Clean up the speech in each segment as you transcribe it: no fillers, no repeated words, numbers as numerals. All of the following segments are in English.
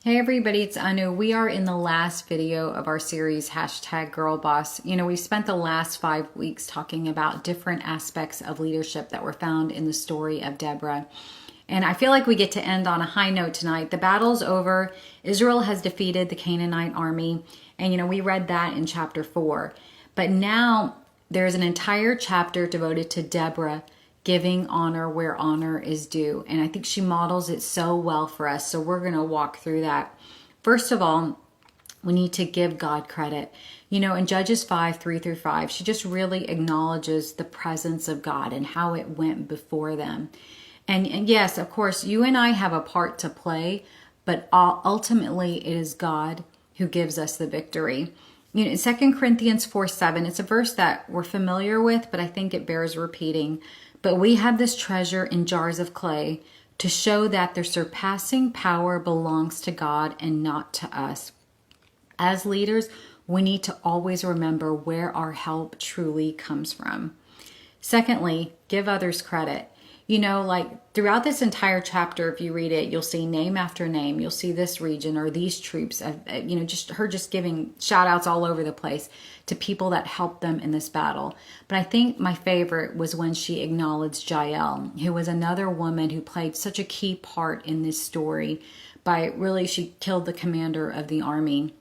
Hey everybody, it's Anu. We are in the last video of our series, Girl Boss. We spent the last 5 weeks talking about different aspects of leadership that were found in the story of Deborah. And I feel like we get to end on a high note tonight. The battle's over. Israel has defeated the Canaanite army. And we read that in chapter 4. But now there's an entire chapter devoted to Deborah giving honor where honor is due. And I think she models it so well for us. So we're going to walk through that. First of all, we need to give God credit. In Judges 5:3-5, she just really acknowledges the presence of God and how it went before them. And yes, of course, you and I have a part to play, but ultimately it is God who gives us the victory. In 2 Corinthians 4:7, it's a verse that we're familiar with, but I think it bears repeating. But we have this treasure in jars of clay to show that the surpassing power belongs to God and not to us. As leaders, we need to always remember where our help truly comes from. Secondly, give others credit. Like throughout this entire chapter, if you read it, you'll see name after name. You'll see this region or these troops, just giving shout outs all over the place to people that helped them in this battle. But I think my favorite was when she acknowledged Jael, who was another woman who played such a key part in this story she killed the commander of the army.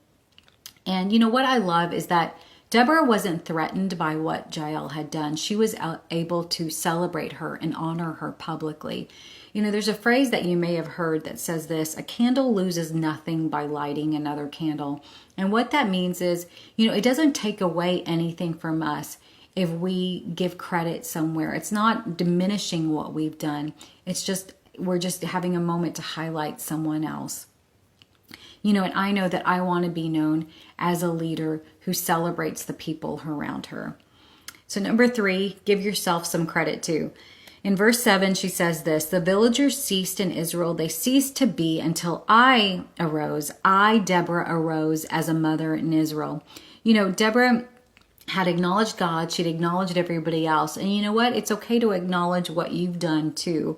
And what I love is that Deborah wasn't threatened by what Jael had done. She was able to celebrate her and honor her publicly. There's a phrase that you may have heard that says this: a candle loses nothing by lighting another candle. And what that means is, it doesn't take away anything from us if we give credit somewhere. It's not diminishing what we've done. It's just, we're just having a moment to highlight someone else. And I know that I want to be known as a leader who celebrates the people around her. So number 3, give yourself some credit too. In verse 7, she says this: the villagers ceased in Israel. They ceased to be until I arose. I, Deborah, arose as a mother in Israel. Deborah had acknowledged God. She'd acknowledged everybody else. And you know what? It's okay to acknowledge what you've done too.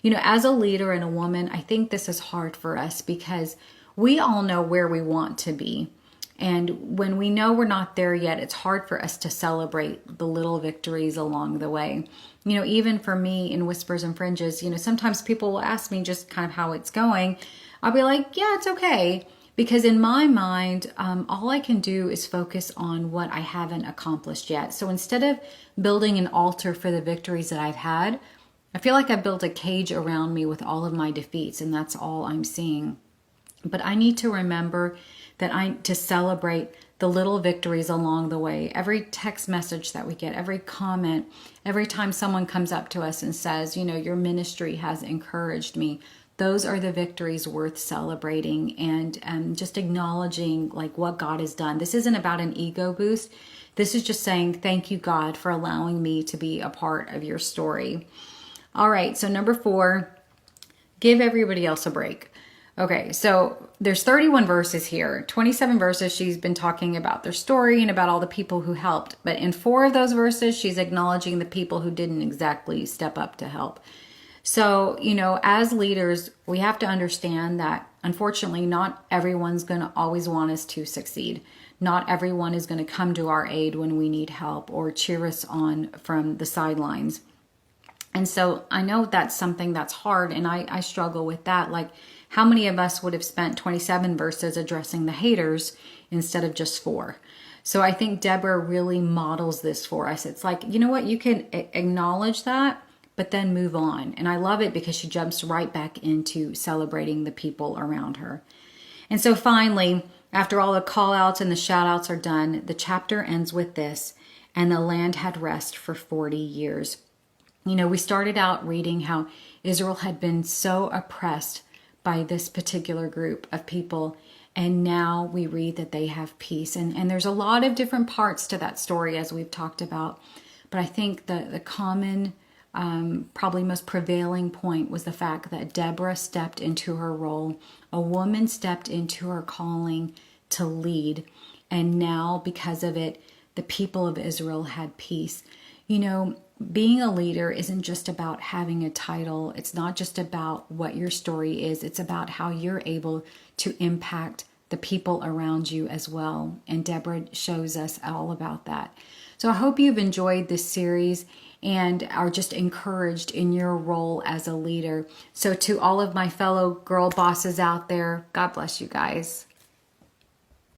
As a leader and a woman, I think this is hard for us because we all know where we want to be. And when we know we're not there yet, it's hard for us to celebrate the little victories along the way. Even for me in Whispers and Fringes, sometimes people will ask me just kind of how it's going. I'll be like, yeah, it's okay. Because in my mind, all I can do is focus on what I haven't accomplished yet. So instead of building an altar for the victories that I've had, I feel like I've built a cage around me with all of my defeats, and that's all I'm seeing. But I need to remember that to celebrate the little victories along the way. Every text message that we get, every comment, every time someone comes up to us and says, your ministry has encouraged me. Those are the victories worth celebrating and just acknowledging like what God has done. This isn't about an ego boost. This is just saying, thank you, God, for allowing me to be a part of your story. All right, so number 4, give everybody else a break. Okay, so there's 31 verses here. 27 verses she's been talking about their story and about all the people who helped. But in 4 of those verses, she's acknowledging the people who didn't exactly step up to help. So, as leaders, we have to understand that, unfortunately, not everyone's going to always want us to succeed. Not everyone is going to come to our aid when we need help or cheer us on from the sidelines. And so I know that's something that's hard, and I struggle with that. Like, how many of us would have spent 27 verses addressing the haters instead of just 4? So I think Deborah really models this for us. It's like, you know what? You can acknowledge that, but then move on. And I love it because she jumps right back into celebrating the people around her. And so finally, after all the call outs and the shout outs are done, the chapter ends with this: and the land had rest for 40 years. We started out reading how Israel had been so oppressed by this particular group of people, and now we read that they have peace. And there's a lot of different parts to that story, as we've talked about. But I think the common, probably most prevailing point was the fact that Deborah stepped into her role. A woman stepped into her calling to lead. And now, because of it, the people of Israel had peace. being a leader isn't just about having a title. It's not just about what your story is. It's about how you're able to impact the people around you as well. And Deborah shows us all about that. So I hope you've enjoyed this series and are just encouraged in your role as a leader. So to all of my fellow girl bosses out there, God bless you guys.